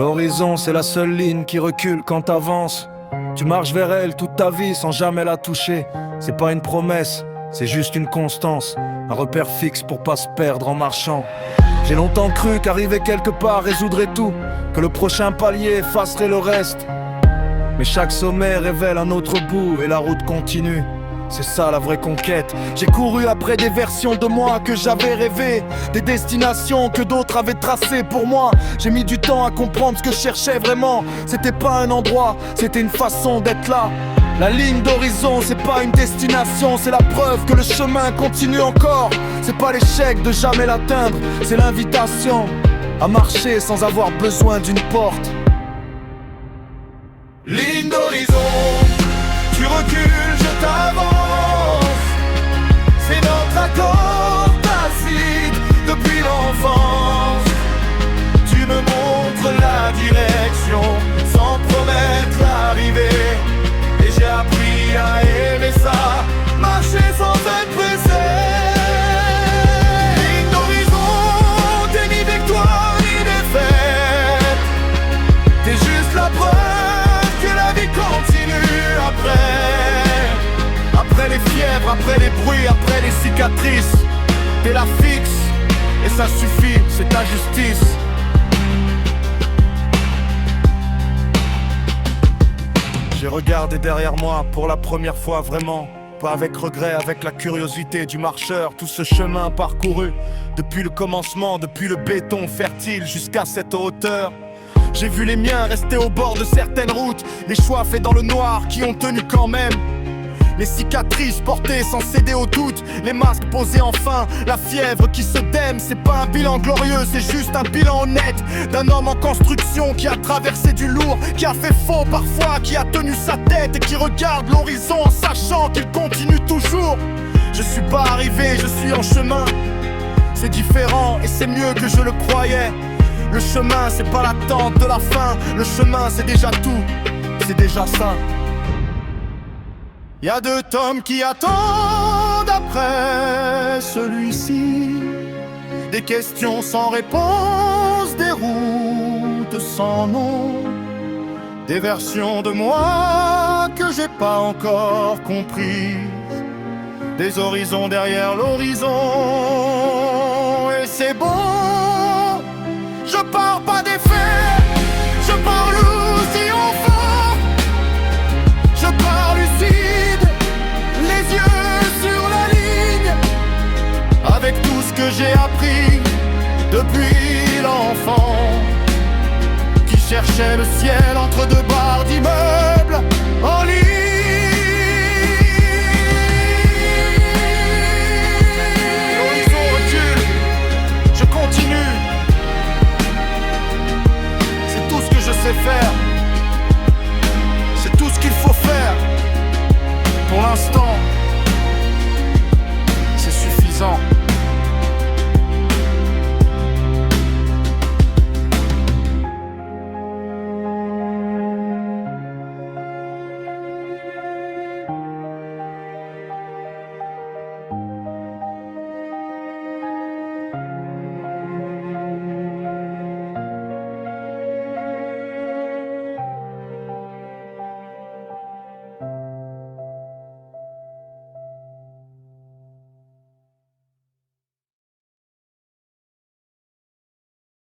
L'horizon, c'est la seule ligne qui recule quand t'avances. Tu marches vers elle toute ta vie sans jamais la toucher. C'est pas une promesse, c'est juste une constance. Un repère fixe pour pas se perdre en marchant. J'ai longtemps cru qu'arriver quelque part résoudrait tout, que le prochain palier effacerait le reste. Mais chaque sommet révèle un autre bout et la route continue. C'est ça la vraie conquête. J'ai couru après des versions de moi que j'avais rêvé, des destinations que d'autres avaient tracées pour moi. J'ai mis du temps à comprendre ce que je cherchais vraiment. C'était pas un endroit, c'était une façon d'être là. La ligne d'horizon, c'est pas une destination, c'est la preuve que le chemin continue encore. C'est pas l'échec de jamais l'atteindre, c'est l'invitation à marcher sans avoir besoin d'une porte. Ligne d'horizon, tu recules, je t'avance. C'est notre accord tacite depuis l'enfance. Tu me montres la direction sans promettre l'arrivée. Et j'ai appris à aimer ça, marcher sans être pressé. Ligne d'horizon, t'es ni victoire ni défaite. T'es juste la preuve que la vie continue après les fièvres, après les bruits, après les cicatrices. T'es la fixe et ça suffit, c'est ta justice. J'ai regardé derrière moi pour la première fois vraiment. Pas avec regret, avec la curiosité du marcheur. Tout ce chemin parcouru depuis le commencement, depuis le béton fertile jusqu'à cette hauteur. J'ai vu les miens rester au bord de certaines routes, les choix faits dans le noir qui ont tenu quand même. Les cicatrices portées sans céder au doute, les masques posés enfin, la fièvre qui se dème. C'est pas un bilan glorieux, c'est juste un bilan honnête d'un homme en construction qui a traversé du lourd, qui a fait faux parfois, qui a tenu sa tête et qui regarde l'horizon en sachant qu'il continue toujours. Je suis pas arrivé, je suis en chemin. C'est différent et c'est mieux que je le croyais. Le chemin c'est pas l'attente de la fin, le chemin c'est déjà tout, c'est déjà ça. Y'a deux tomes qui attendent après celui-ci, des questions sans réponse, des routes sans nom, des versions de moi que j'ai pas encore compris, des horizons derrière l'horizon. Et c'est bon, je pars pas des faits, je pars aussi au fond, je pars lucide, les yeux sur la ligne, avec tout ce que j'ai appris depuis l'enfant, qui cherchait le ciel entre deux barres d'immeubles en ligne. L'horizon recule, je continue. C'est tout ce que je sais faire. C'est tout ce qu'il faut faire pour l'instant.